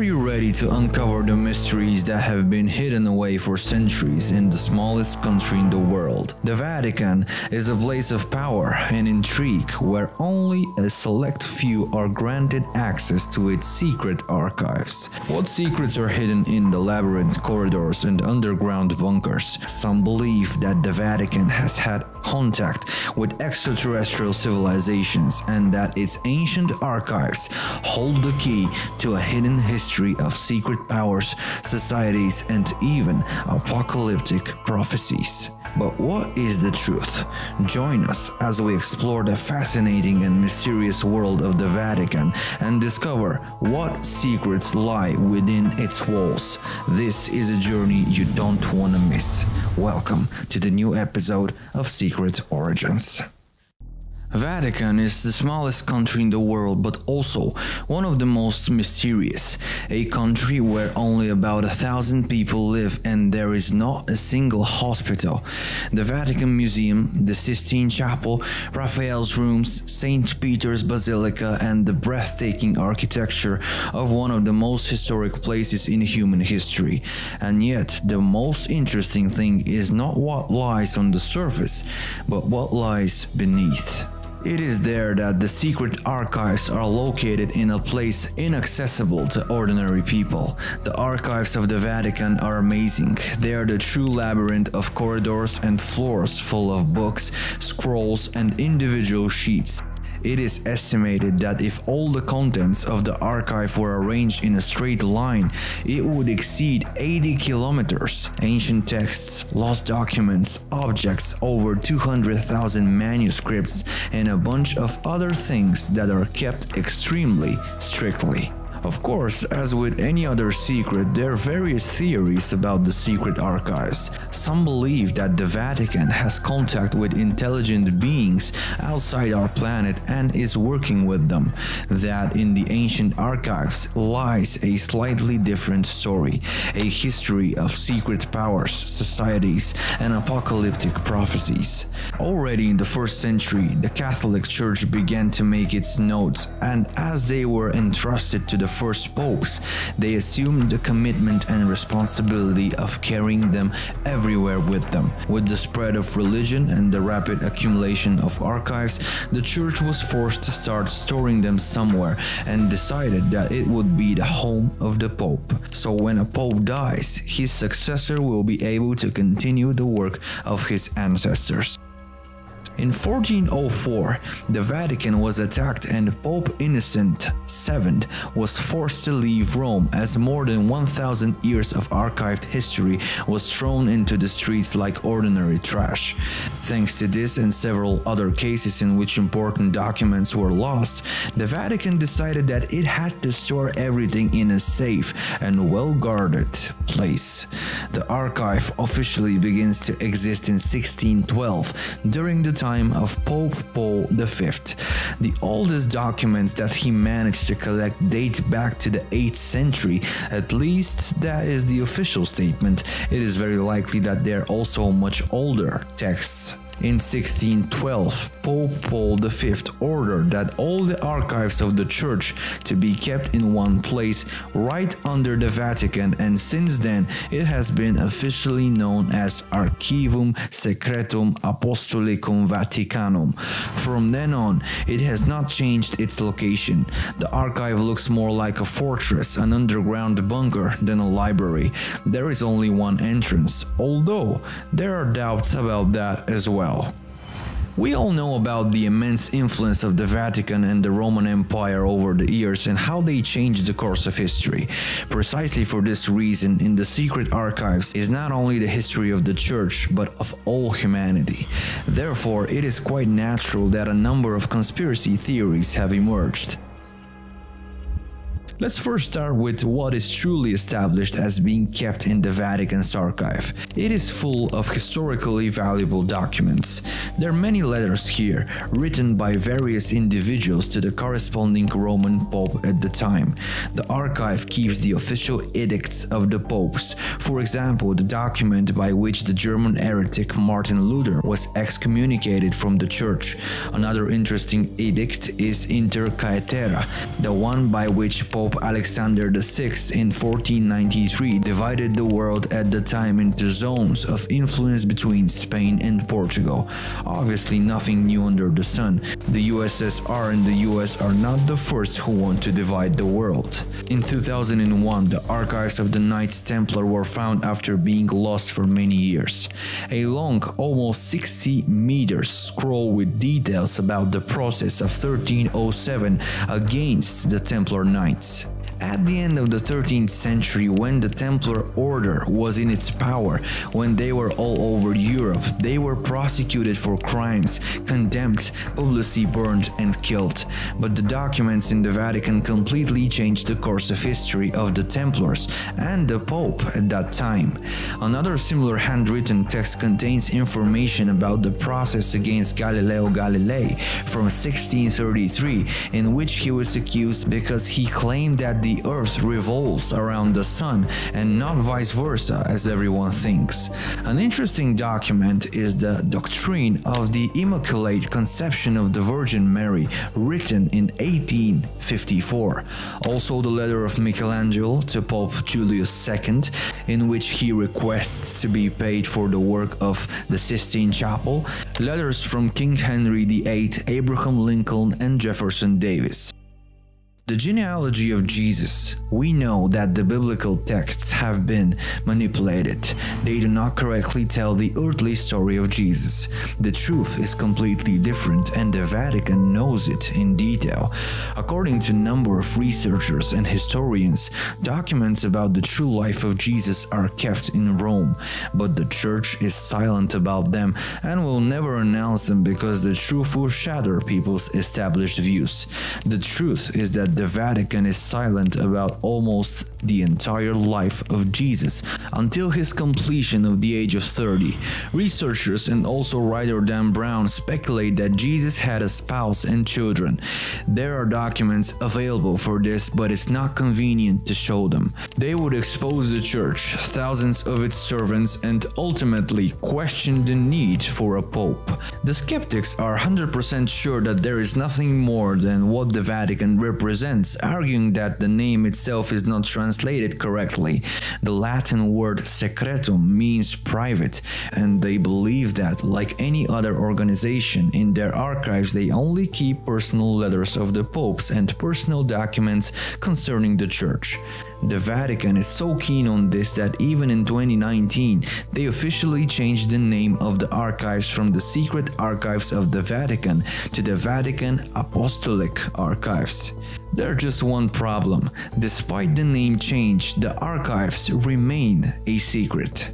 Are you ready to uncover the mysteries that have been hidden away for centuries in the smallest country in the world? The Vatican is a place of power and intrigue where only a select few are granted access to its secret archives. What secrets are hidden in the labyrinth corridors and underground bunkers? Some believe that the Vatican has had contact with extraterrestrial civilizations and that its ancient archives hold the key to a hidden history of secret powers, societies, and even apocalyptic prophecies. But what is the truth? Join us as we explore the fascinating and mysterious world of the Vatican and discover what secrets lie within its walls. This is a journey you don't want to miss. Welcome to the new episode of Secret Origins. Vatican is the smallest country in the world, but also one of the most mysterious. A country where only about 1,000 people live and there is not a single hospital. The Vatican Museum, the Sistine Chapel, Raphael's rooms, St. Peter's Basilica, and the breathtaking architecture of one of the most historic places in human history. And yet, the most interesting thing is not what lies on the surface, but what lies beneath. It is there that the secret archives are located in a place inaccessible to ordinary people. The archives of the Vatican are amazing. They are the true labyrinth of corridors and floors full of books, scrolls, and individual sheets. It is estimated that if all the contents of the archive were arranged in a straight line, it would exceed 80 kilometers. Ancient texts, lost documents, objects, over 200,000 manuscripts, and a bunch of other things that are kept extremely strictly. Of course, as with any other secret, there are various theories about the secret archives. Some believe that the Vatican has contact with intelligent beings outside our planet and is working with them. That in the ancient archives lies a slightly different story, a history of secret powers, societies, and apocalyptic prophecies. Already in the 1st century, the Catholic Church began to make its notes, and as they were entrusted to the first popes, they assumed the commitment and responsibility of carrying them everywhere with them. With the spread of religion and the rapid accumulation of archives, the church was forced to start storing them somewhere and decided that it would be the home of the pope. So when a pope dies, his successor will be able to continue the work of his ancestors. In 1404, the Vatican was attacked and Pope Innocent VII was forced to leave Rome as more than 1,000 years of archived history was thrown into the streets like ordinary trash. Thanks to this and several other cases in which important documents were lost, the Vatican decided that it had to store everything in a safe and well-guarded place. The archive officially begins to exist in 1612, during the time of Pope Paul V. The oldest documents that he managed to collect date back to the 8th century, at least that is the official statement. It is very likely that there are also much older texts. In 1612, Pope Paul V ordered that all the archives of the church to be kept in one place right under the Vatican, and since then it has been officially known as Archivum Secretum Apostolicum Vaticanum. From then on, it has not changed its location. The archive looks more like a fortress, an underground bunker, than a library. There is only one entrance, although there are doubts about that as well. We all know about the immense influence of the Vatican and the Roman Empire over the years and how they changed the course of history. Precisely for this reason, in the secret archives is not only the history of the Church, but of all humanity. Therefore, it is quite natural that a number of conspiracy theories have emerged. Let's first start with what is truly established as being kept in the Vatican's archive. It is full of historically valuable documents. There are many letters here, written by various individuals to the corresponding Roman Pope at the time. The archive keeps the official edicts of the popes. For example, the document by which the German heretic Martin Luther was excommunicated from the church. Another interesting edict is Inter Caetera, the one by which Pope Pope Alexander VI in 1493 divided the world at the time into zones of influence between Spain and Portugal. Obviously nothing new under the sun. The USSR and the US are not the first who want to divide the world. In 2001, the archives of the Knights Templar were found after being lost for many years. A long, almost 60 meters scroll with details about the process of 1307 against the Templar Knights. At the end of the 13th century, when the Templar Order was in its power, when they were all over Europe, they were prosecuted for crimes, condemned, publicly burned and killed. But the documents in the Vatican completely changed the course of history of the Templars and the Pope at that time. Another similar handwritten text contains information about the process against Galileo Galilei from 1633, in which he was accused because he claimed that the Earth revolves around the Sun and not vice versa as everyone thinks. An interesting document is the Doctrine of the Immaculate Conception of the Virgin Mary, written in 1854. Also the letter of Michelangelo to Pope Julius II, in which he requests to be paid for the work of the Sistine Chapel. Letters from King Henry VIII, Abraham Lincoln and Jefferson Davis. The genealogy of Jesus. We know that the biblical texts have been manipulated. They do not correctly tell the earthly story of Jesus. The truth is completely different, and the Vatican knows it in detail. According to a number of researchers and historians, documents about the true life of Jesus are kept in Rome, but the Church is silent about them and will never announce them because the truth will shatter people's established views. The truth is that the Vatican is silent about almost the entire life of Jesus until his completion of the age of 30. Researchers and also writer Dan Brown speculate that Jesus had a spouse and children. There are documents available for this, but it's not convenient to show them. They would expose the Church, thousands of its servants, and ultimately question the need for a pope. The skeptics are 100% sure that there is nothing more than what the Vatican represents, arguing that the name itself is not translated correctly. The Latin word secretum means private, and they believe that, like any other organization, in their archives they only keep personal letters of the popes and personal documents concerning the Church. The Vatican is so keen on this that even in 2019, they officially changed the name of the archives from the Secret Archives of the Vatican to the Vatican Apostolic Archives. There's just one problem. Despite the name change, the archives remain a secret.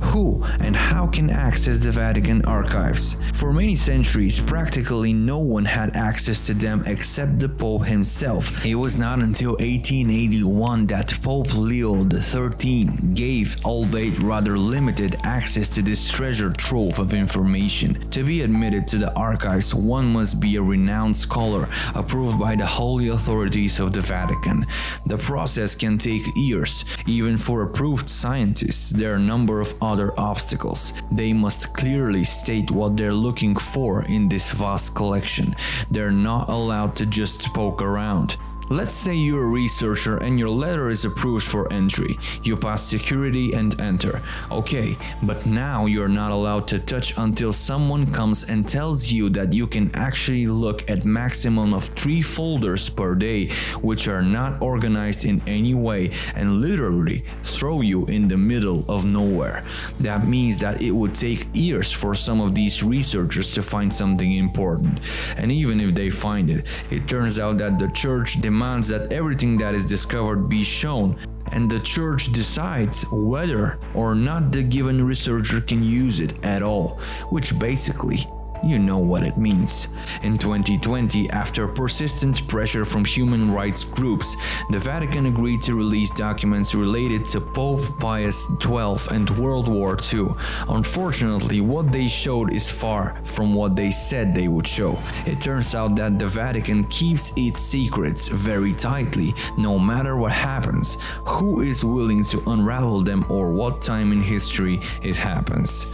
Who and how can access the Vatican archives? For many centuries, practically no one had access to them except the Pope himself. It was not until 1881 that Pope Leo XIII gave, albeit rather limited, access to this treasure trove of information. To be admitted to the archives, one must be a renowned scholar, approved by the holy authorities of the Vatican. The process can take years. Even for approved scientists, there are a number of other obstacles. They must clearly state what they're looking for in this vast collection. They're not allowed to just poke around. Let's say you're a researcher and your letter is approved for entry. You pass security and enter. Okay, but now you're not allowed to touch until someone comes and tells you that you can actually look at maximum of 3 folders per day, which are not organized in any way and literally throw you in the middle of nowhere. That means that it would take years for some of these researchers to find something important. And even if they find it, it turns out that the Church demands that everything that is discovered be shown, and the Church decides whether or not the given researcher can use it at all, which basically, you know what it means. In 2020, after persistent pressure from human rights groups, the Vatican agreed to release documents related to Pope Pius XII and World War II. Unfortunately, what they showed is far from what they said they would show. It turns out that the Vatican keeps its secrets very tightly, no matter what happens, who is willing to unravel them, or what time in history it happens.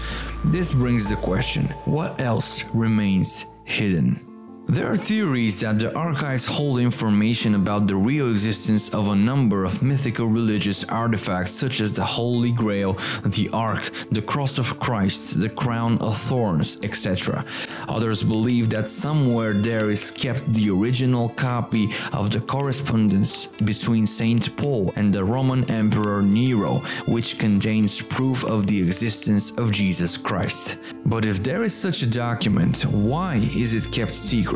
This brings the question, what else remains hidden? There are theories that the archives hold information about the real existence of a number of mythical religious artifacts such as the Holy Grail, the Ark, the Cross of Christ, the Crown of Thorns, etc. Others believe that somewhere there is kept the original copy of the correspondence between Saint Paul and the Roman Emperor Nero, which contains proof of the existence of Jesus Christ. But if there is such a document, why is it kept secret?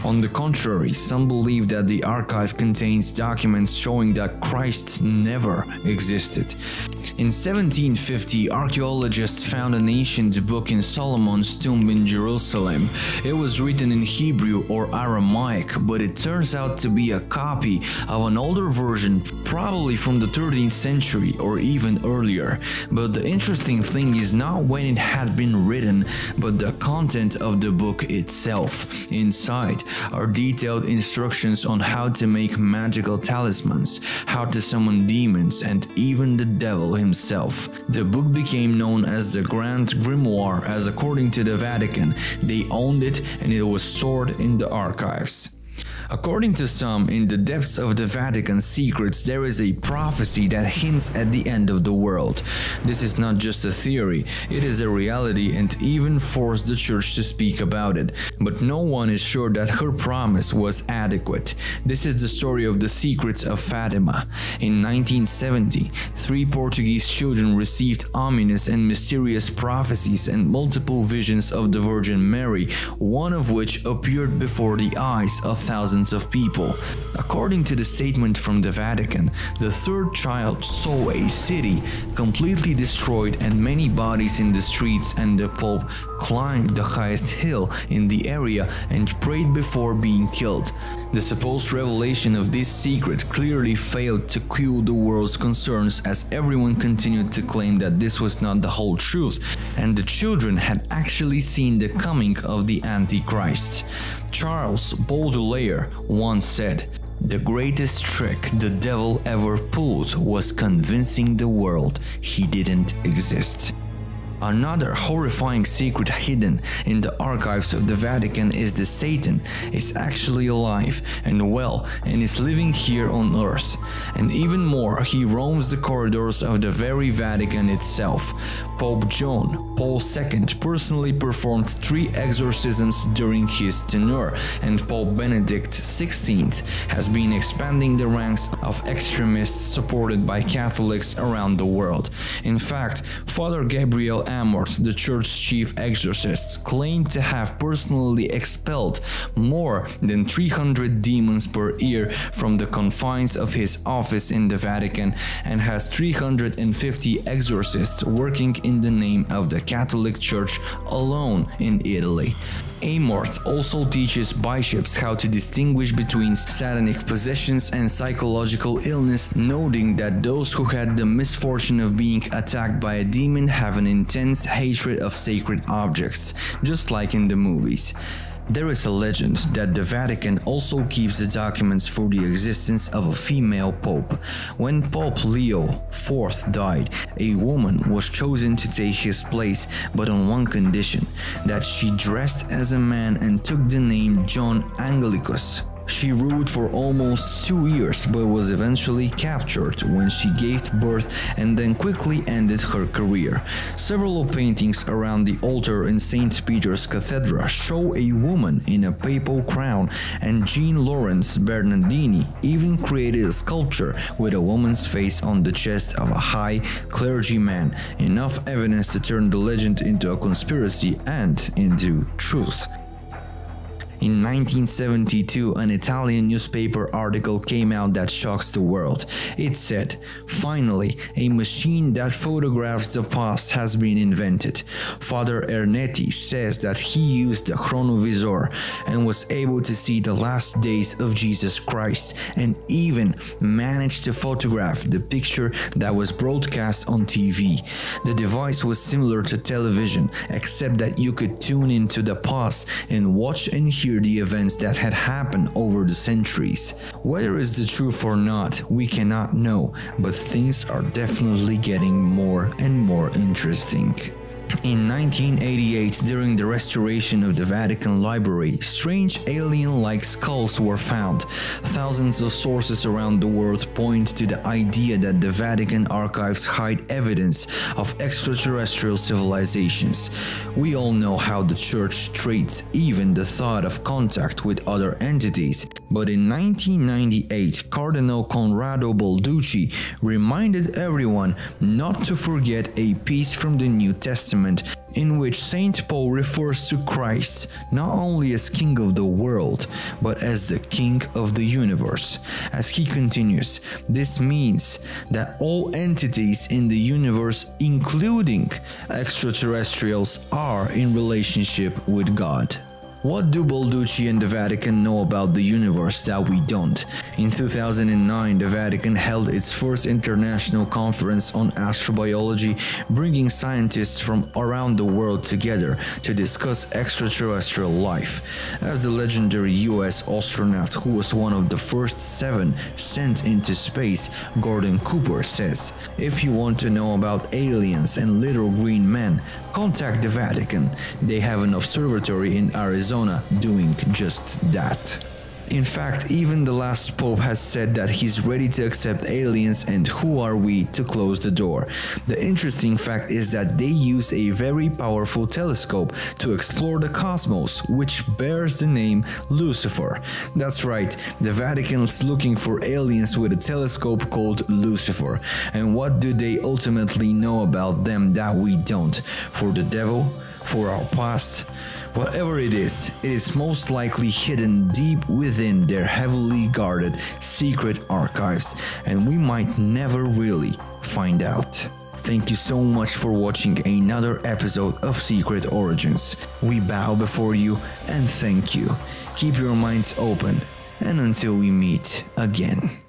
On the contrary, some believe that the archive contains documents showing that Christ never existed. In 1750, archaeologists found an ancient book in Solomon's tomb in Jerusalem. It was written in Hebrew or Aramaic, but it turns out to be a copy of an older version, probably from the 13th century or even earlier. But the interesting thing is not when it had been written, but the content of the book itself. Inside are detailed instructions on how to make magical talismans, how to summon demons, and even the devil himself. The book became known as the Grand Grimoire, as according to the Vatican, they owned it and it was stored in the archives. According to some, in the depths of the Vatican's secrets there is a prophecy that hints at the end of the world. This is not just a theory, it is a reality and even forced the Church to speak about it. But no one is sure that her promise was adequate. This is the story of the secrets of Fatima. In 1970, 3 Portuguese children received ominous and mysterious prophecies and multiple visions of the Virgin Mary, one of which appeared before the eyes of thousands of people. According to the statement from the Vatican, the 3rd child saw a city completely destroyed and many bodies in the streets, and the Pope climbed the highest hill in the area and prayed before being killed. The supposed revelation of this secret clearly failed to cool the world's concerns, as everyone continued to claim that this was not the whole truth and the children had actually seen the coming of the Antichrist. Charles Baudelaire once said, "The greatest trick the devil ever pulled was convincing the world he didn't exist." Another horrifying secret hidden in the archives of the Vatican is that Satan is actually alive and well and is living here on earth. And even more, he roams the corridors of the very Vatican itself. Pope John Paul II personally performed 3 exorcisms during his tenure, and Pope Benedict XVI has been expanding the ranks of extremists supported by Catholics around the world. In fact, Father Gabriel Amorth, the church's chief exorcist, claimed to have personally expelled more than 300 demons per year from the confines of his office in the Vatican, and has 350 exorcists working in the name of the Catholic Church alone in Italy. Amorth also teaches bishops how to distinguish between satanic possessions and psychological illness, noting that those who had the misfortune of being attacked by a demon have an intense hatred of sacred objects, just like in the movies. There is a legend that the Vatican also keeps the documents for the existence of a female pope. When Pope Leo IV died, a woman was chosen to take his place, but on one condition: that she dressed as a man and took the name John Anglicus. She ruled for almost 2 years, but was eventually captured when she gave birth and then quickly ended her career. Several paintings around the altar in St. Peter's Cathedral show a woman in a papal crown, and Jean-Laurence Bernardini even created a sculpture with a woman's face on the chest of a high clergyman, enough evidence to turn the legend into a conspiracy and into truth. In 1972, an Italian newspaper article came out that shocks the world. It said, "Finally, a machine that photographs the past has been invented." Father Ernetti says that he used the chronovisor and was able to see the last days of Jesus Christ, and even managed to photograph the picture that was broadcast on TV. The device was similar to television, except that you could tune into the past and watch and hear the events that had happened over the centuries. Whether it's the truth or not, we cannot know, but things are definitely getting more and more interesting. In 1988, during the restoration of the Vatican Library, strange alien-like skulls were found. Thousands of sources around the world point to the idea that the Vatican archives hide evidence of extraterrestrial civilizations. We all know how the Church treats even the thought of contact with other entities, but in 1998, Cardinal Conrado Balducci reminded everyone not to forget a piece from the New Testament in which Saint Paul refers to Christ not only as King of the world, but as the King of the universe. As he continues, this means that all entities in the universe, including extraterrestrials, are in relationship with God. What do Balducci and the Vatican know about the universe that we don't? In 2009, the Vatican held its first international conference on astrobiology, bringing scientists from around the world together to discuss extraterrestrial life. As the legendary US astronaut who was one of the first 7 sent into space, Gordon Cooper, says, "If you want to know about aliens and little green men, contact the Vatican. They have an observatory in Arizona doing just that." In fact, even the last pope has said that he's ready to accept aliens, and who are we to close the door? The interesting fact is that they use a very powerful telescope to explore the cosmos, which bears the name Lucifer. That's right, the Vatican's looking for aliens with a telescope called Lucifer. And what do they ultimately know about them that we don't? For the devil? For our past? Whatever it is most likely hidden deep within their heavily guarded secret archives, and we might never really find out. Thank you so much for watching another episode of Secret Origins. We bow before you and thank you. Keep your minds open, and until we meet again.